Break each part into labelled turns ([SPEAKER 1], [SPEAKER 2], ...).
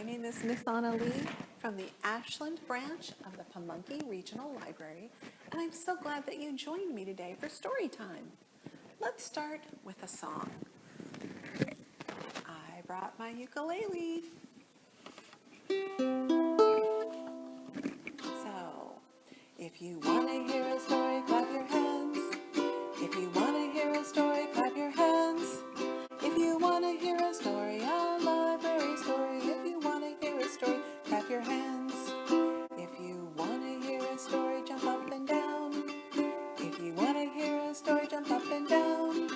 [SPEAKER 1] My name is Miss Awnali from the Ashland branch of the Pamunkey Regional Library, and I'm so glad that you joined me today for story time. Let's start with a song. I brought my ukulele. So, if you want to hear a story, clap your hands. If you want to hear a story, clap your hands. If you want to hear a story, a library story. If you want to hear a story, clap your hands. If you want to hear a story, jump up and down. If you want to hear a story, jump up and down.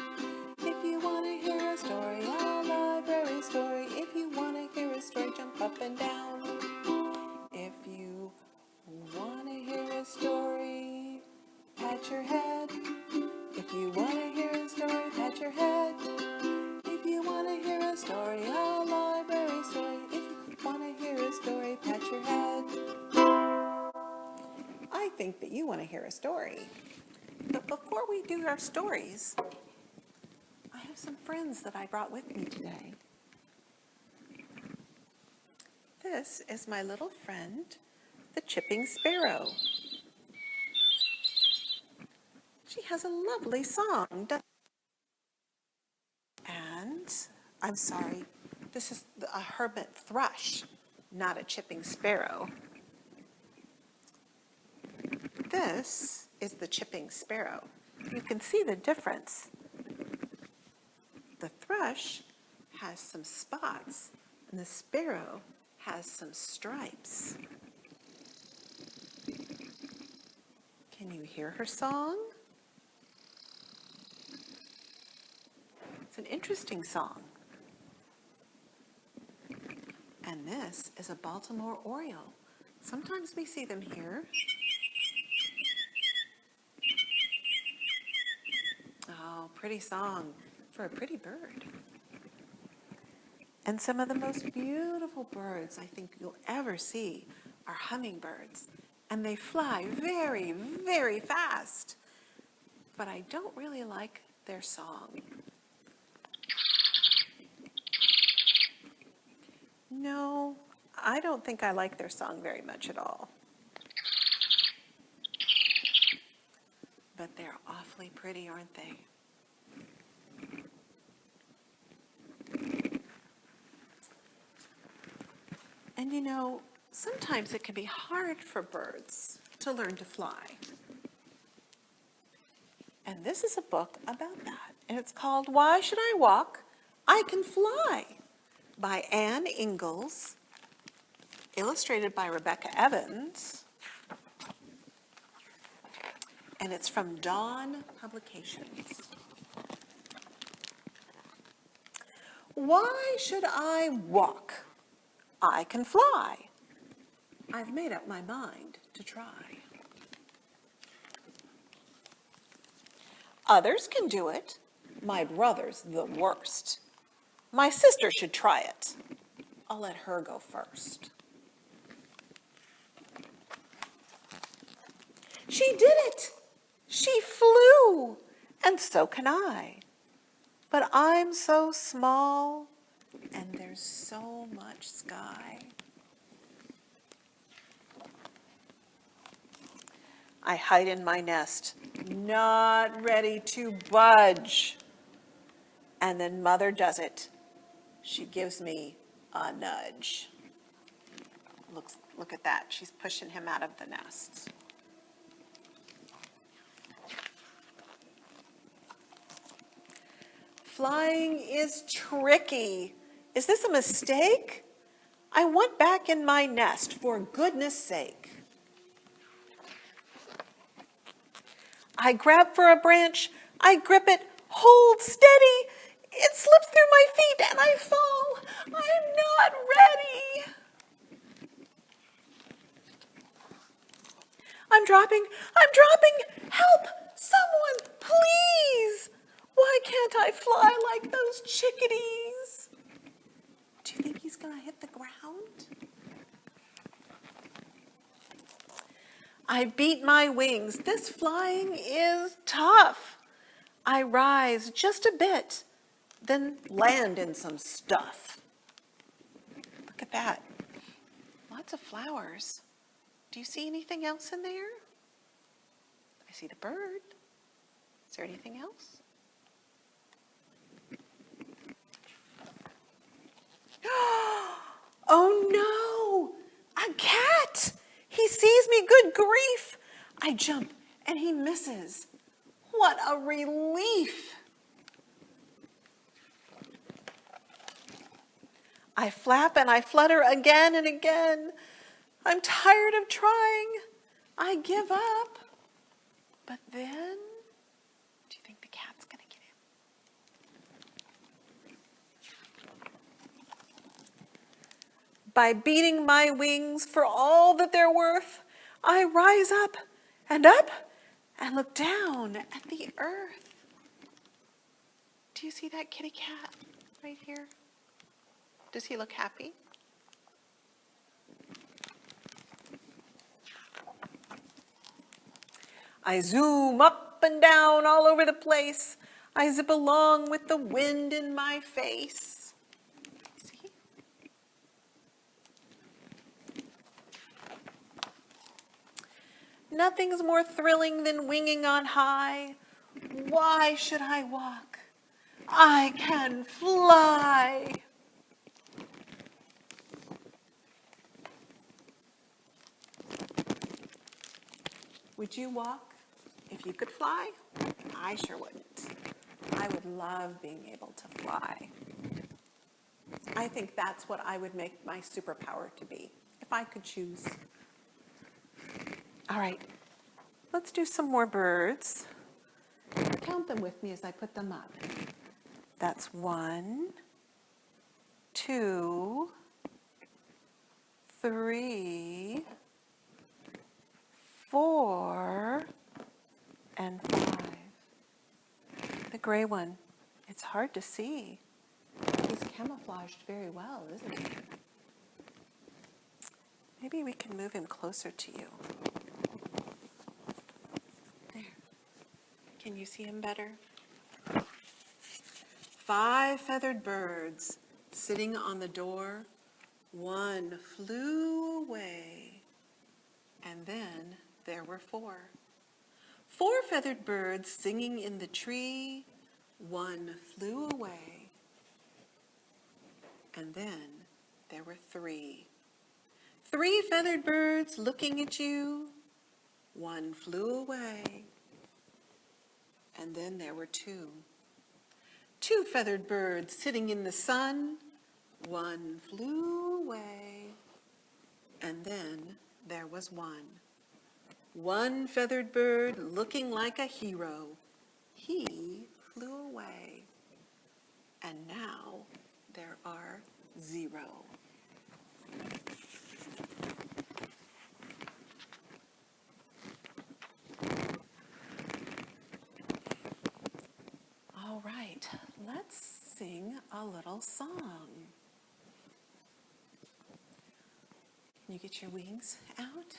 [SPEAKER 1] If you want to hear a story, a library story. If you want to hear a story, jump up and down. If you want to hear a story, pat your head. If you want to hear a story, pat your head. If you want to hear a story, a library story. If you want to hear a story, pat your head. I think that you want to hear a story. But before we do our stories, I have some friends that I brought with me today. This is my little friend, the chipping sparrow. She has a lovely song. And, I'm sorry, this is a hermit thrush, not a chipping sparrow. This is the chipping sparrow. You can see the difference. The thrush has some spots, and the sparrow has some stripes. Can you hear her song? It's an interesting song. And this is a Baltimore oriole. Sometimes we see them here. Oh, pretty song for a pretty bird. And some of the most beautiful birds I think you'll ever see are hummingbirds. And they fly very, very fast. But I don't really like their song. No, I don't think I like their song very much at all. But they're awfully pretty, aren't they? And you know, sometimes it can be hard for birds to learn to fly. And this is a book about that. And it's called Why Should I Walk? I Can Fly by Anne Ingalls, illustrated by Rebecca Evans. And it's from Dawn Publications. Why should I walk? I can fly. I've made up my mind to try. Others can do it. My brother's the worst. My sister should try it. I'll let her go first. She did it. She flew. And so can I. But I'm so small, and there's so much sky. I hide in my nest, not ready to budge. And then Mother does it. She gives me a nudge. Look at that. She's pushing him out of the nest. Flying is tricky. Is this a mistake? I want back in my nest, for goodness sake. I grab for a branch, I grip it, hold steady. It slips through my feet and I fall. I'm not ready. I'm dropping. Help, someone, please. Why can't I fly like those chickadees? Do you think he's gonna hit the ground? I beat my wings. This flying is tough. I rise just a bit, then land in some stuff. Look at that. lots of flowers. Do you see anything else in there? I see the bird. Is there anything else? Oh no! A cat! He sees me, good grief! I jump and he misses. What a relief! I flap and I flutter again and again. I'm tired of trying. I give up. But then, do you think the cat's going to get him? By beating my wings for all that they're worth, I rise up and look down at the earth. Do you see that kitty cat right here? Does he look happy? I zoom up and down all over the place. I zip along with the wind in my face. See? Nothing's more thrilling than winging on high. Why should I walk? I can fly. Would you walk if you could fly? I sure wouldn't. I would love being able to fly. I think that's what I would make my superpower to be, if I could choose. All right, let's do some more birds. Count them with me as I put them up. That's 1, 2, 3, 4, and 5. The gray one, it's hard to see. He's camouflaged very well, isn't he? Maybe we can move him closer to you. There. Can you see him better? 5 feathered birds sitting on the door. One flew away, and then there were 4. 4 feathered birds singing in the tree. One flew away, and then there were 3. 3 feathered birds looking at you. One flew away, and then there were 2. 2 feathered birds sitting in the sun. One flew away, and then there was 1. 1 feathered bird looking like a hero. He flew away, and now there are 0. All right, let's sing a little song. Can you get your wings out?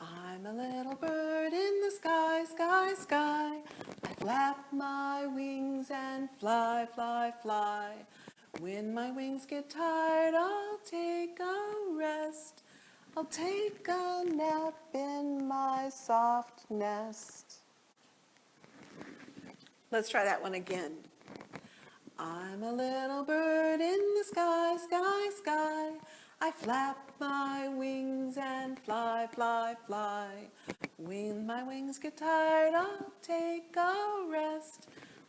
[SPEAKER 1] I'm a little bird in the sky, sky, sky. I flap my wings and fly, fly, fly. When my wings get tired, I'll take a rest. I'll take a nap in my soft nest. Let's try that one again. I'm a little bird in the sky, sky, sky. I flap my wings and fly, fly, fly. When my wings get tired, I'll take a rest.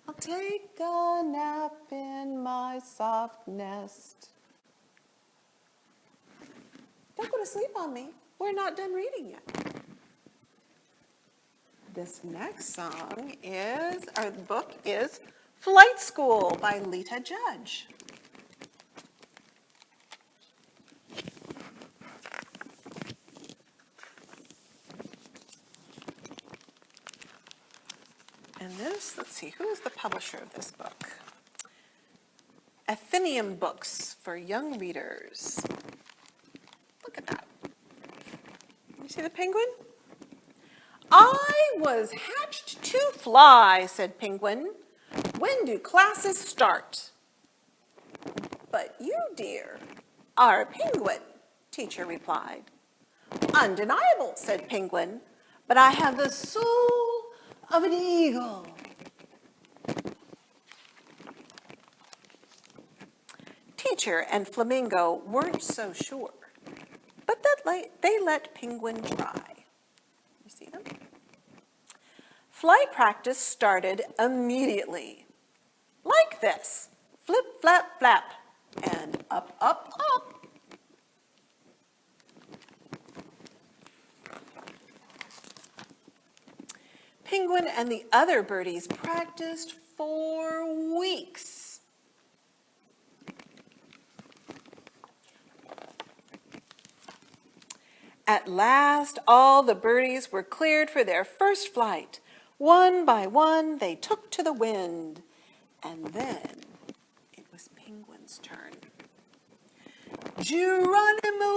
[SPEAKER 1] I'll take a nap in my soft nest. Don't go to sleep on me. We're not done reading yet. This next song is, or the book is, Flight School by Lita Judge. And this, let's see, who is the publisher of this book? Athenaeum Books for young readers. Look at that. You see the penguin? I was hatched to fly, said Penguin. When do classes start? But you, dear, are a penguin. Teacher replied. Undeniable, said Penguin, but I have the soul of an eagle. Teacher and Flamingo weren't so sure, but they let Penguin try. You see them? Flight practice started immediately. Like this, flip, flap, flap, and up, up, up. Penguin and the other birdies practiced for weeks. At last, all the birdies were cleared for their first flight. One by one, they took to the wind. And then it was Penguin's turn. Geronimo!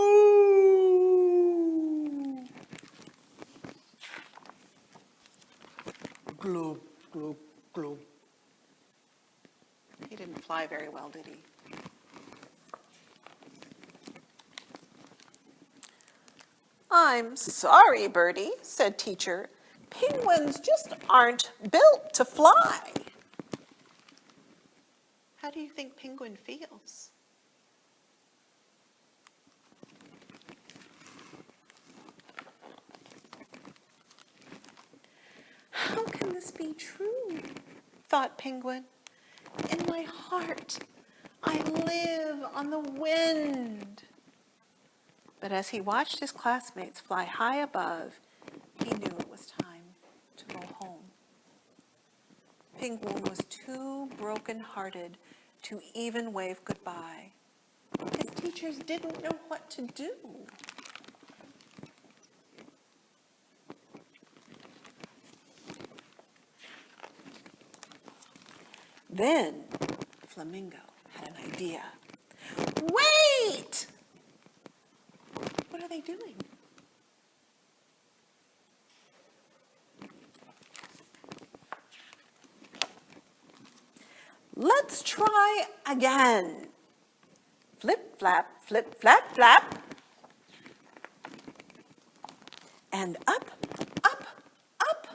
[SPEAKER 1] Glub, glub, glub. He didn't fly very well, did he? I'm sorry, Birdie, said Teacher. Penguins just aren't built to fly. How do you think Penguin feels? How can this be true? Thought Penguin. In my heart, I live on the wind. But as he watched his classmates fly high above, he knew it was time to go home. Penguin was too broken-hearted to even wave goodbye. His teachers didn't know what to do. Then Flamingo had an idea. Wait! What are they doing? Let's try again. Flip, flap, flip, flap, flap. And up, up, up.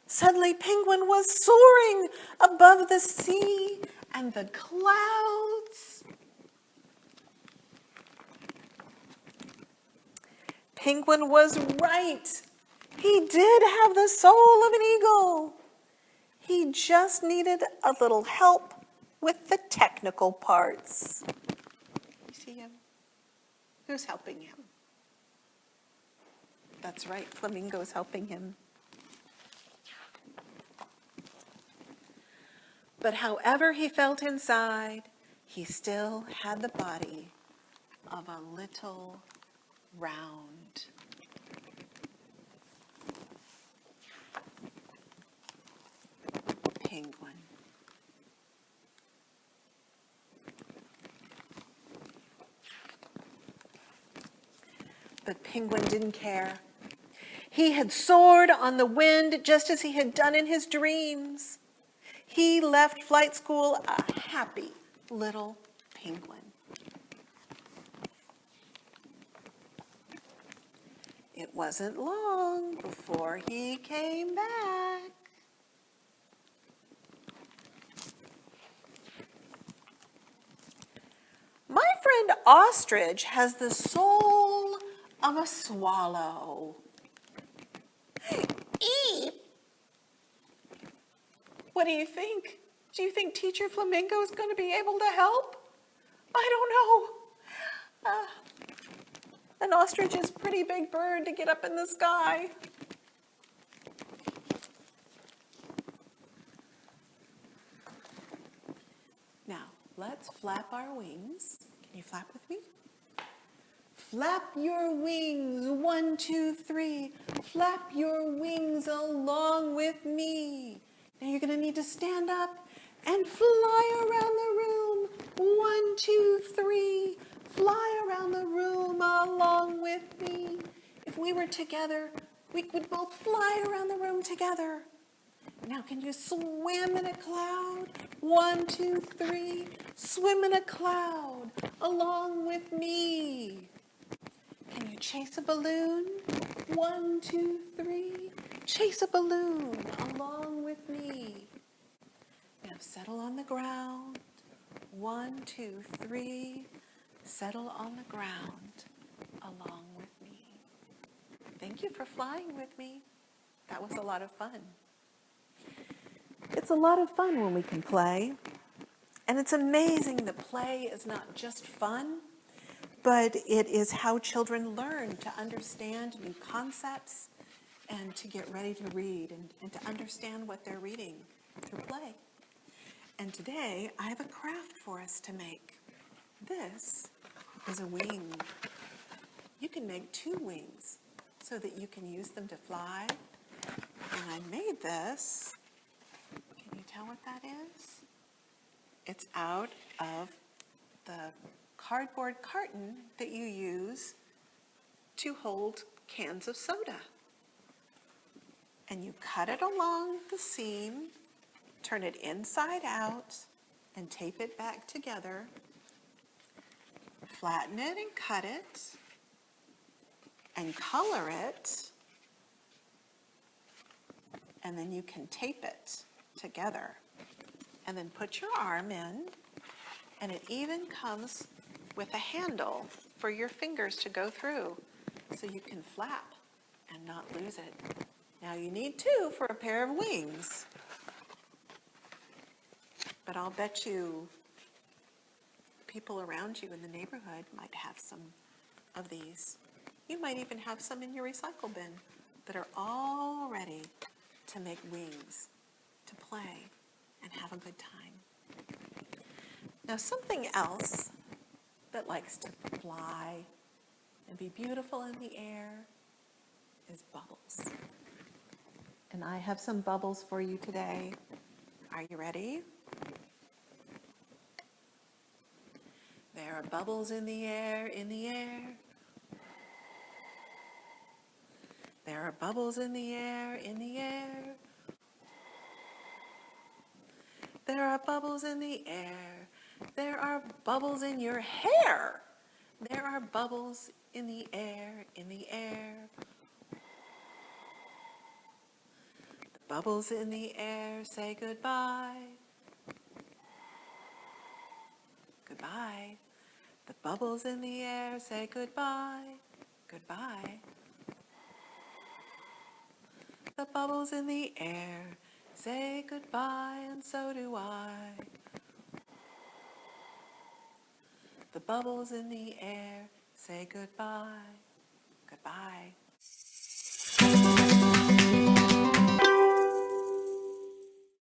[SPEAKER 1] Suddenly, Penguin was soaring above the sea and the clouds. Penguin was right. He did have the soul of an eagle. He just needed a little help with the technical parts. You see him? Who's helping him? That's right, Flamingo's helping him. But however he felt inside, he still had the body of a little round penguin. But Penguin didn't care. He had soared on the wind just as he had done in his dreams. He left flight school a happy little penguin. It wasn't long before he came back. My friend Ostrich has the soul of a swallow. Eep! What do you think? Do you think Teacher Flamingo is going to be able to help? I don't know. An ostrich is a pretty big bird to get up in the sky. Now, let's flap our wings. Can you flap with me? Flap your wings, 1, 2, 3. Flap your wings along with me. Now you're going to need to stand up and fly around the room. 1, 2, 3. Fly around the room along with me. If we were together, we would both fly around the room together. Now can you swim in a cloud? 1, 2, 3. Swim in a cloud along with me. Can you chase a balloon? 1, 2, 3. Chase a balloon along with me. Now settle on the ground. 1, 2, 3. Settle on the ground along with me. Thank you for flying with me. That was a lot of fun. It's a lot of fun when we can play. And it's amazing that play is not just fun, but it is how children learn to understand new concepts and to get ready to read and to understand what they're reading through play. And today I have a craft for us to make. This is a wing. You can make 2 wings so that you can use them to fly. And I made this. Can you tell what that is? It's out of the cardboard carton that you use to hold cans of soda. And you cut it along the seam, turn it inside out, and tape it back together. Flatten it and cut it, and color it, and then you can tape it together. And then put your arm in, and it even comes with a handle for your fingers to go through, so you can flap and not lose it. Now you need 2 for a pair of wings, but I'll bet you people around you in the neighborhood might have some of these. You might even have some in your recycle bin that are all ready to make wings, to play, and have a good time. Now something else that likes to fly and be beautiful in the air is bubbles. And I have some bubbles for you today. Are you ready? There are bubbles in the air, in the air. There are bubbles in the air, in the air. There are bubbles in the air. There are bubbles in your hair. There are bubbles in the air, in the air. The bubbles in the air say goodbye. Goodbye. The bubbles in the air say goodbye. Goodbye. The bubbles in the air say goodbye, and so do I. The bubbles in the air say goodbye. Goodbye.